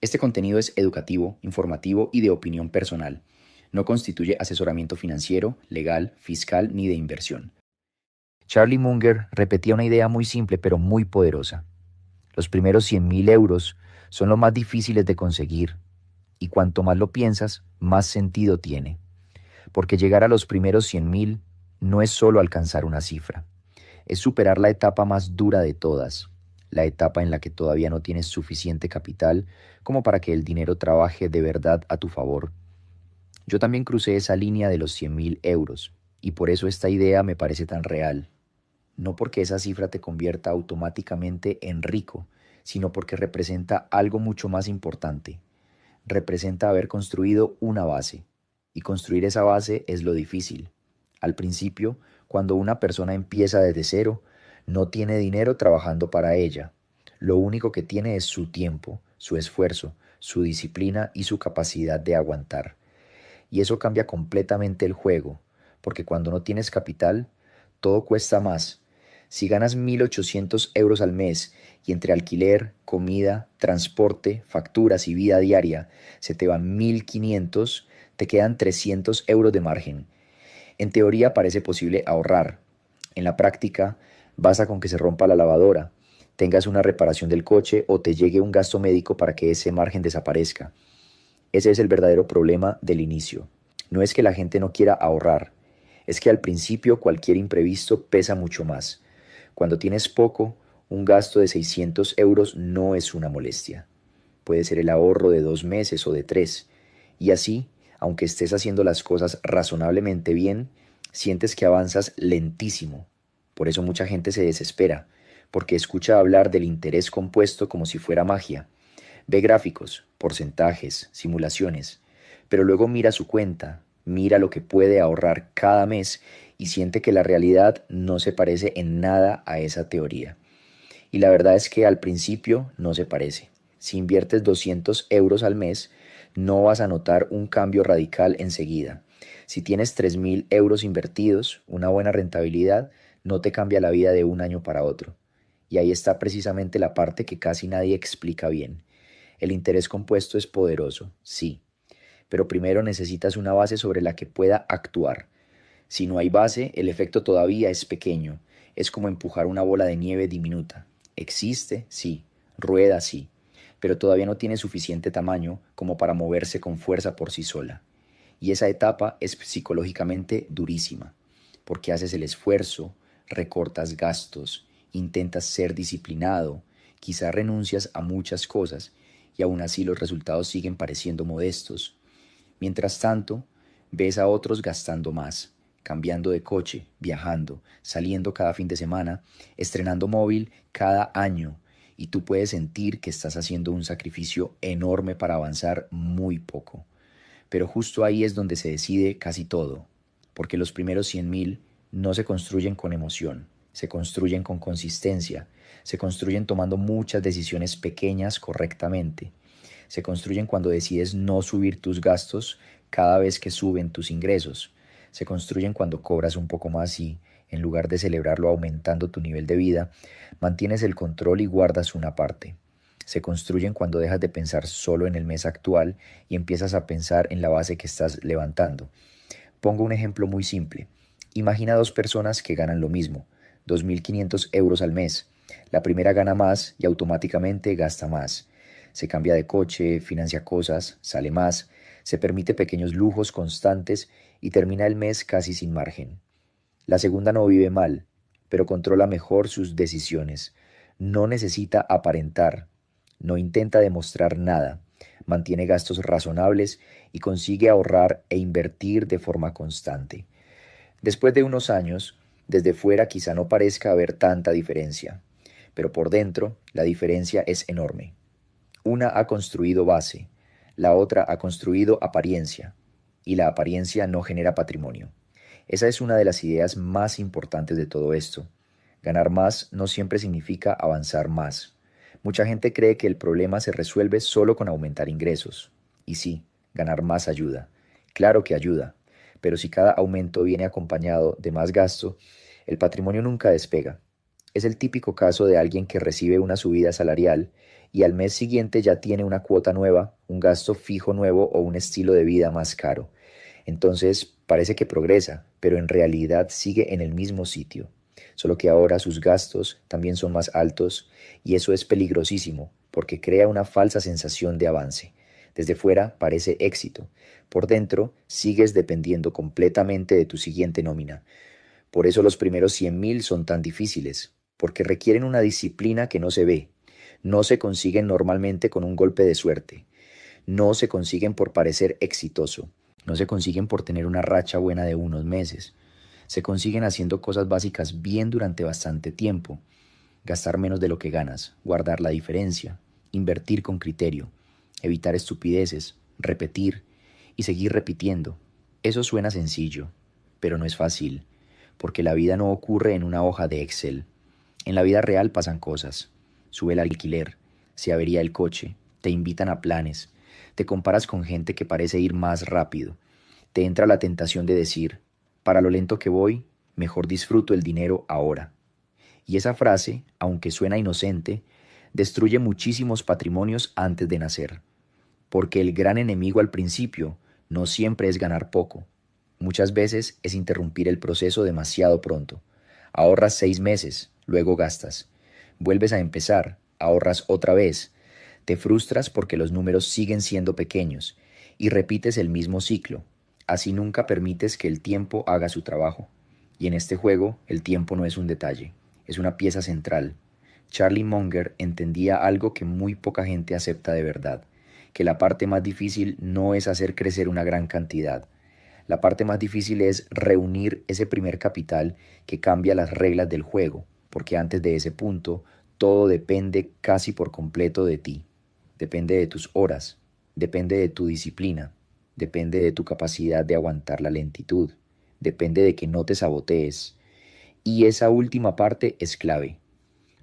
Este contenido es educativo, informativo y de opinión personal. No constituye asesoramiento financiero, legal, fiscal ni de inversión. Charlie Munger repetía una idea muy simple pero muy poderosa. Los primeros 100.000 euros son los más difíciles de conseguir y cuanto más lo piensas, más sentido tiene. Porque llegar a los primeros 100.000 no es solo alcanzar una cifra, es superar la etapa más dura de todas, la etapa en la que todavía no tienes suficiente capital como para que el dinero trabaje de verdad a tu favor. Yo también crucé esa línea de los 100.000 euros y por eso esta idea me parece tan real. No porque esa cifra te convierta automáticamente en rico, sino porque representa algo mucho más importante. Representa haber construido una base. Y construir esa base es lo difícil. Al principio, cuando una persona empieza desde cero, no tiene dinero trabajando para ella. Lo único que tiene es su tiempo, su esfuerzo, su disciplina y su capacidad de aguantar. Y eso cambia completamente el juego, porque cuando no tienes capital, todo cuesta más. Si ganas 1.800 euros al mes y entre alquiler, comida, transporte, facturas y vida diaria se te van 1.500, te quedan 300 euros de margen. En teoría parece posible ahorrar. En la práctica, basta con que se rompa la lavadora, tengas una reparación del coche o te llegue un gasto médico para que ese margen desaparezca. Ese es el verdadero problema del inicio. No es que la gente no quiera ahorrar, es que al principio cualquier imprevisto pesa mucho más. Cuando tienes poco, un gasto de 600 euros no es una molestia. Puede ser el ahorro de 2 meses o de 3. Y así, aunque estés haciendo las cosas razonablemente bien, sientes que avanzas lentísimo. Por eso mucha gente se desespera, porque escucha hablar del interés compuesto como si fuera magia. Ve gráficos, porcentajes, simulaciones, pero luego mira su cuenta, mira lo que puede ahorrar cada mes y siente que la realidad no se parece en nada a esa teoría. Y la verdad es que al principio no se parece. Si inviertes 200 euros al mes, no vas a notar un cambio radical enseguida. Si tienes 3.000 euros invertidos, una buena rentabilidad no te cambia la vida de un año para otro. Y ahí está precisamente la parte que casi nadie explica bien. El interés compuesto es poderoso, sí, pero primero necesitas una base sobre la que pueda actuar. Si no hay base, el efecto todavía es pequeño. Es como empujar una bola de nieve diminuta. Existe, sí. Rueda, sí. Pero todavía no tiene suficiente tamaño como para moverse con fuerza por sí sola. Y esa etapa es psicológicamente durísima, porque haces el esfuerzo, recortas gastos, intentas ser disciplinado, quizá renuncias a muchas cosas y aún así los resultados siguen pareciendo modestos. Mientras tanto, ves a otros gastando más, cambiando de coche, viajando, saliendo cada fin de semana, estrenando móvil cada año, y tú puedes sentir que estás haciendo un sacrificio enorme para avanzar muy poco. Pero justo ahí es donde se decide casi todo, porque los primeros 100.000 no se construyen con emoción, se construyen con consistencia, se construyen tomando muchas decisiones pequeñas correctamente, se construyen cuando decides no subir tus gastos cada vez que suben tus ingresos, se construyen cuando cobras un poco más y, en lugar de celebrarlo aumentando tu nivel de vida, mantienes el control y guardas una parte. Se construyen cuando dejas de pensar solo en el mes actual y empiezas a pensar en la base que estás levantando. Pongo un ejemplo muy simple. Imagina dos personas que ganan lo mismo, 2.500 euros al mes. La primera gana más y automáticamente gasta más. Se cambia de coche, financia cosas, sale más, se permite pequeños lujos constantes y termina el mes casi sin margen. La segunda no vive mal, pero controla mejor sus decisiones. No necesita aparentar, no intenta demostrar nada, mantiene gastos razonables y consigue ahorrar e invertir de forma constante. Después de unos años, desde fuera quizá no parezca haber tanta diferencia, pero por dentro la diferencia es enorme. Una ha construido base, la otra ha construido apariencia, y la apariencia no genera patrimonio. Esa es una de las ideas más importantes de todo esto. Ganar más no siempre significa avanzar más. Mucha gente cree que el problema se resuelve solo con aumentar ingresos. Y sí, ganar más ayuda. Claro que ayuda, pero si cada aumento viene acompañado de más gasto, el patrimonio nunca despega. Es el típico caso de alguien que recibe una subida salarial y al mes siguiente ya tiene una cuota nueva, un gasto fijo nuevo o un estilo de vida más caro. Entonces parece que progresa, pero en realidad sigue en el mismo sitio. Solo que ahora sus gastos también son más altos y eso es peligrosísimo porque crea una falsa sensación de avance. Desde fuera parece éxito. Por dentro sigues dependiendo completamente de tu siguiente nómina. Por eso los primeros 100.000 son tan difíciles, porque requieren una disciplina que no se ve. No se consiguen normalmente con un golpe de suerte. No se consiguen por parecer exitoso. No se consiguen por tener una racha buena de unos meses. Se consiguen haciendo cosas básicas bien durante bastante tiempo. Gastar menos de lo que ganas, guardar la diferencia, invertir con criterio, evitar estupideces, repetir y seguir repitiendo. Eso suena sencillo, pero no es fácil, porque la vida no ocurre en una hoja de Excel. En la vida real pasan cosas. Sube el alquiler, se avería el coche, te invitan a planes, te comparas con gente que parece ir más rápido. Te entra la tentación de decir, para lo lento que voy, mejor disfruto el dinero ahora. Y esa frase, aunque suena inocente, destruye muchísimos patrimonios antes de nacer, porque el gran enemigo al principio no siempre es ganar poco. Muchas veces es interrumpir el proceso demasiado pronto. Ahorras 6 meses, luego gastas. Vuelves a empezar, ahorras otra vez. Te frustras porque los números siguen siendo pequeños y repites el mismo ciclo. Así nunca permites que el tiempo haga su trabajo. Y en este juego el tiempo no es un detalle, es una pieza central. Charlie Munger entendía algo que muy poca gente acepta de verdad, que la parte más difícil no es hacer crecer una gran cantidad. La parte más difícil es reunir ese primer capital que cambia las reglas del juego, porque antes de ese punto todo depende casi por completo de ti. Depende de tus horas, depende de tu disciplina, depende de tu capacidad de aguantar la lentitud, depende de que no te sabotees. Y esa última parte es clave,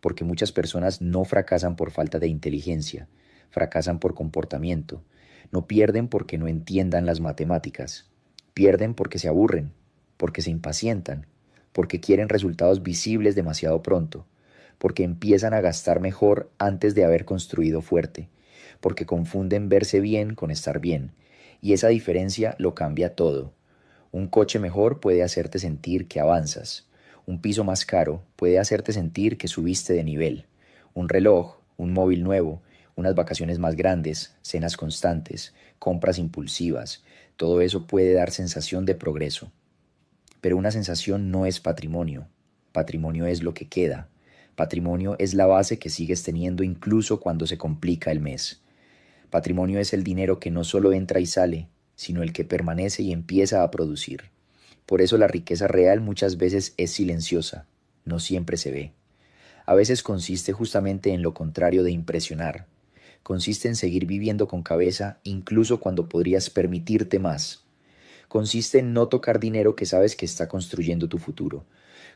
porque muchas personas no fracasan por falta de inteligencia, fracasan por comportamiento, no pierden porque no entiendan las matemáticas, pierden porque se aburren, porque se impacientan, porque quieren resultados visibles demasiado pronto, porque empiezan a gastar mejor antes de haber construido fuerte, porque confunden verse bien con estar bien, y esa diferencia lo cambia todo. Un coche mejor puede hacerte sentir que avanzas. Un piso más caro puede hacerte sentir que subiste de nivel. Un reloj, un móvil nuevo, unas vacaciones más grandes, cenas constantes, compras impulsivas, todo eso puede dar sensación de progreso. Pero una sensación no es patrimonio. Patrimonio es lo que queda. Patrimonio es la base que sigues teniendo incluso cuando se complica el mes. Patrimonio es el dinero que no solo entra y sale, sino el que permanece y empieza a producir. Por eso la riqueza real muchas veces es silenciosa, no siempre se ve. A veces consiste justamente en lo contrario de impresionar. Consiste en seguir viviendo con cabeza incluso cuando podrías permitirte más. Consiste en no tocar dinero que sabes que está construyendo tu futuro.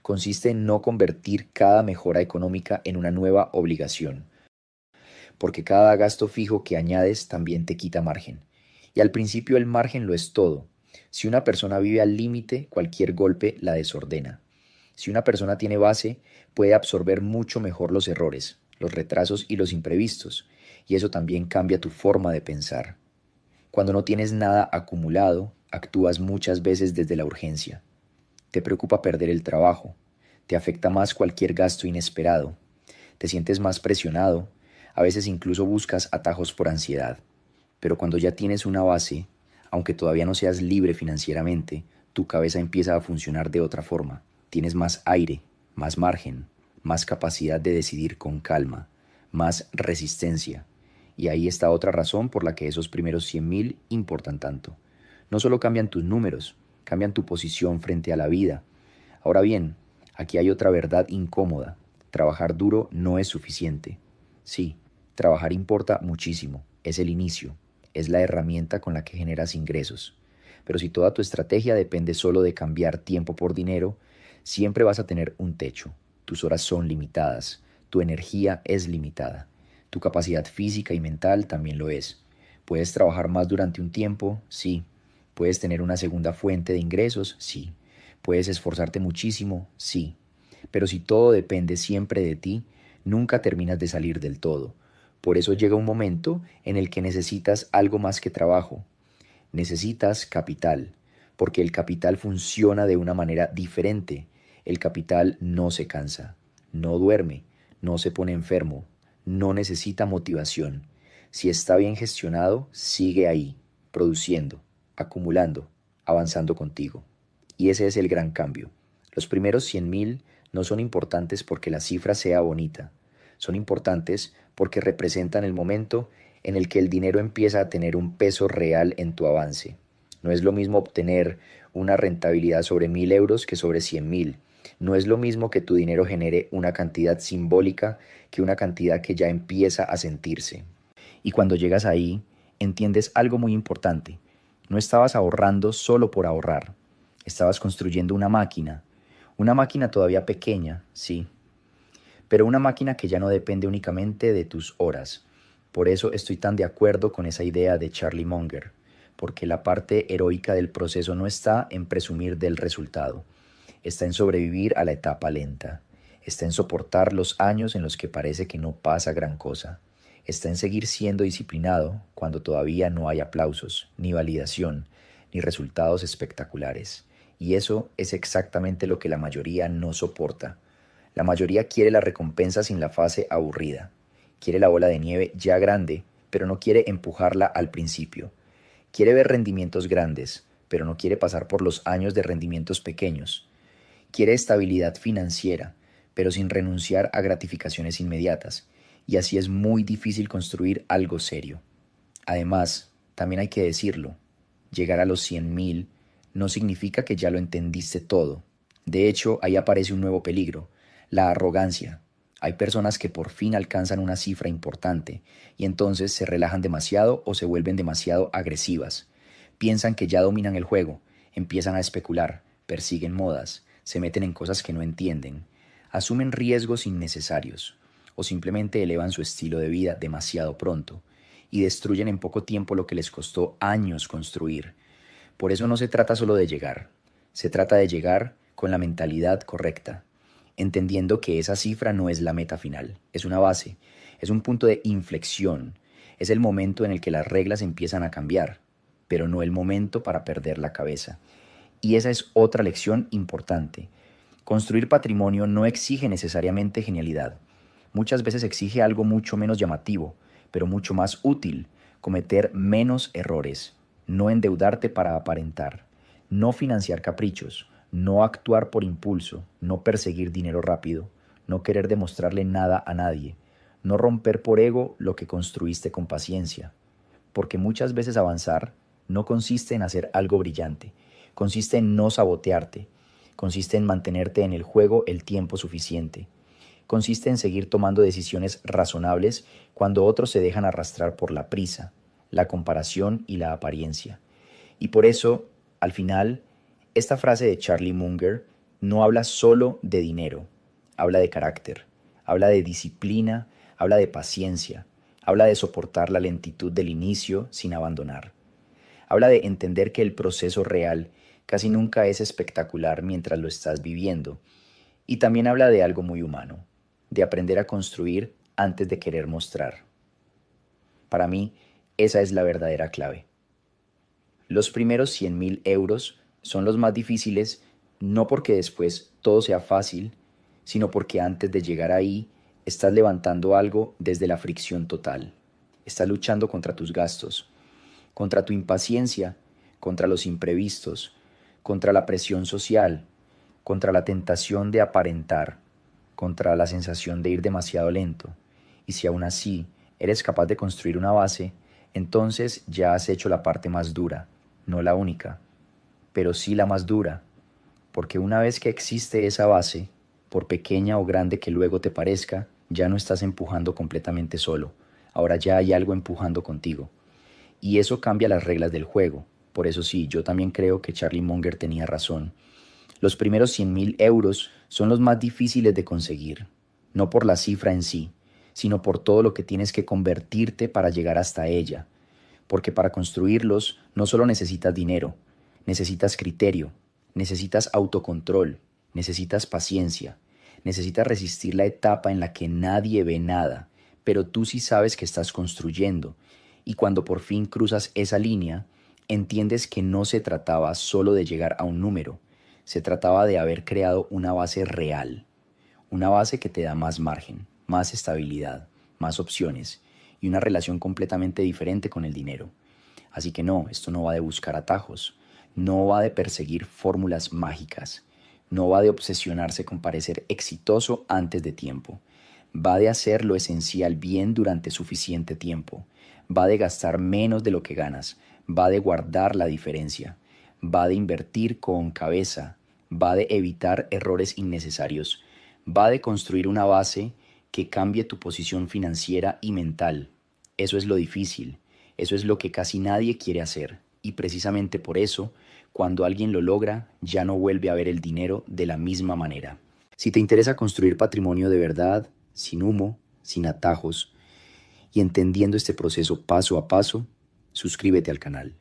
Consiste en no convertir cada mejora económica en una nueva obligación, porque cada gasto fijo que añades también te quita margen. Y al principio el margen lo es todo. Si una persona vive al límite, cualquier golpe la desordena. Si una persona tiene base, puede absorber mucho mejor los errores, los retrasos y los imprevistos, y eso también cambia tu forma de pensar. Cuando no tienes nada acumulado, actúas muchas veces desde la urgencia. Te preocupa perder el trabajo, te afecta más cualquier gasto inesperado, te sientes más presionado, a veces incluso buscas atajos por ansiedad. Pero cuando ya tienes una base, aunque todavía no seas libre financieramente, tu cabeza empieza a funcionar de otra forma. Tienes más aire, más margen, más capacidad de decidir con calma, más resistencia. Y ahí está otra razón por la que esos primeros 100.000 importan tanto. No solo cambian tus números, cambian tu posición frente a la vida. Ahora bien, aquí hay otra verdad incómoda. Trabajar duro no es suficiente. Sí, trabajar importa muchísimo, es el inicio, es la herramienta con la que generas ingresos. Pero si toda tu estrategia depende solo de cambiar tiempo por dinero, siempre vas a tener un techo. Tus horas son limitadas, tu energía es limitada, tu capacidad física y mental también lo es. ¿Puedes trabajar más durante un tiempo? Sí. ¿Puedes tener una segunda fuente de ingresos? Sí. ¿Puedes esforzarte muchísimo? Sí. Pero si todo depende siempre de ti, nunca terminas de salir del todo. Por eso llega un momento en el que necesitas algo más que trabajo. Necesitas capital, porque el capital funciona de una manera diferente. El capital no se cansa, no duerme, no se pone enfermo, no necesita motivación. Si está bien gestionado, sigue ahí, produciendo, acumulando, avanzando contigo. Y ese es el gran cambio. Los primeros 100.000 no son importantes porque la cifra sea bonita. Son importantes porque representan el momento en el que el dinero empieza a tener un peso real en tu avance. No es lo mismo obtener una rentabilidad sobre 1.000 euros que sobre 100.000. No es lo mismo que tu dinero genere una cantidad simbólica que una cantidad que ya empieza a sentirse. Y cuando llegas ahí, entiendes algo muy importante. No estabas ahorrando solo por ahorrar. Estabas construyendo una máquina todavía pequeña, sí, pero una máquina que ya no depende únicamente de tus horas. Por eso estoy tan de acuerdo con esa idea de Charlie Munger, porque la parte heroica del proceso no está en presumir del resultado, está en sobrevivir a la etapa lenta, está en soportar los años en los que parece que no pasa gran cosa, está en seguir siendo disciplinado cuando todavía no hay aplausos, ni validación, ni resultados espectaculares. Y eso es exactamente lo que la mayoría no soporta. La mayoría quiere la recompensa sin la fase aburrida. Quiere la bola de nieve ya grande, pero no quiere empujarla al principio. Quiere ver rendimientos grandes, pero no quiere pasar por los años de rendimientos pequeños. Quiere estabilidad financiera, pero sin renunciar a gratificaciones inmediatas. Y así es muy difícil construir algo serio. Además, también hay que decirlo, llegar a los 100.000 no significa que ya lo entendiste todo. De hecho, ahí aparece un nuevo peligro, la arrogancia. Hay personas que por fin alcanzan una cifra importante y entonces se relajan demasiado o se vuelven demasiado agresivas. Piensan que ya dominan el juego, empiezan a especular, persiguen modas, se meten en cosas que no entienden, asumen riesgos innecesarios o simplemente elevan su estilo de vida demasiado pronto y destruyen en poco tiempo lo que les costó años construir. Por eso no se trata solo de llegar, se trata de llegar con la mentalidad correcta, entendiendo que esa cifra no es la meta final, es una base, es un punto de inflexión, es el momento en el que las reglas empiezan a cambiar, pero no el momento para perder la cabeza. Y esa es otra lección importante. Construir patrimonio no exige necesariamente genialidad. Muchas veces exige algo mucho menos llamativo, pero mucho más útil, cometer menos errores, no endeudarte para aparentar, no financiar caprichos, no actuar por impulso, no perseguir dinero rápido, no querer demostrarle nada a nadie, no romper por ego lo que construiste con paciencia, porque muchas veces avanzar no consiste en hacer algo brillante, consiste en no sabotearte, consiste en mantenerte en el juego el tiempo suficiente, consiste en seguir tomando decisiones razonables cuando otros se dejan arrastrar por la prisa, la comparación y la apariencia. Y por eso, al final, esta frase de Charlie Munger no habla solo de dinero, habla de carácter, habla de disciplina, habla de paciencia, habla de soportar la lentitud del inicio sin abandonar. Habla de entender que el proceso real casi nunca es espectacular mientras lo estás viviendo. Y también habla de algo muy humano, de aprender a construir antes de querer mostrar. Para mí, esa es la verdadera clave. Los primeros 100.000 euros son los más difíciles, no porque después todo sea fácil, sino porque antes de llegar ahí estás levantando algo desde la fricción total. Estás luchando contra tus gastos, contra tu impaciencia, contra los imprevistos, contra la presión social, contra la tentación de aparentar, contra la sensación de ir demasiado lento. Y si aún así eres capaz de construir una base, entonces ya has hecho la parte más dura, no la única, pero sí la más dura, porque una vez que existe esa base, por pequeña o grande que luego te parezca, ya no estás empujando completamente solo, ahora ya hay algo empujando contigo. Y eso cambia las reglas del juego. Por eso sí, yo también creo que Charlie Munger tenía razón. Los primeros 100.000 euros son los más difíciles de conseguir, no por la cifra en sí, sino por todo lo que tienes que convertirte para llegar hasta ella. Porque para construirlos no solo necesitas dinero, necesitas criterio, necesitas autocontrol, necesitas paciencia, Necesitas resistir la etapa en la que nadie ve nada, pero tú sí sabes que estás construyendo. Y cuando por fin cruzas esa línea, entiendes que no se trataba solo de llegar a un número, se trataba de haber creado una base real, una base que te da más margen, más estabilidad, más opciones y una relación completamente diferente con el dinero. Así que no, esto no va de buscar atajos, no va de perseguir fórmulas mágicas, no va de obsesionarse con parecer exitoso antes de tiempo, va de hacer lo esencial bien durante suficiente tiempo, va de gastar menos de lo que ganas, va de guardar la diferencia, va de invertir con cabeza, va de evitar errores innecesarios, va de construir una base que cambie tu posición financiera y mental. Eso es lo difícil, eso es lo que casi nadie quiere hacer. Y precisamente por eso, cuando alguien lo logra, ya no vuelve a ver el dinero de la misma manera. Si te interesa construir patrimonio de verdad, sin humo, sin atajos, y entendiendo este proceso paso a paso, suscríbete al canal.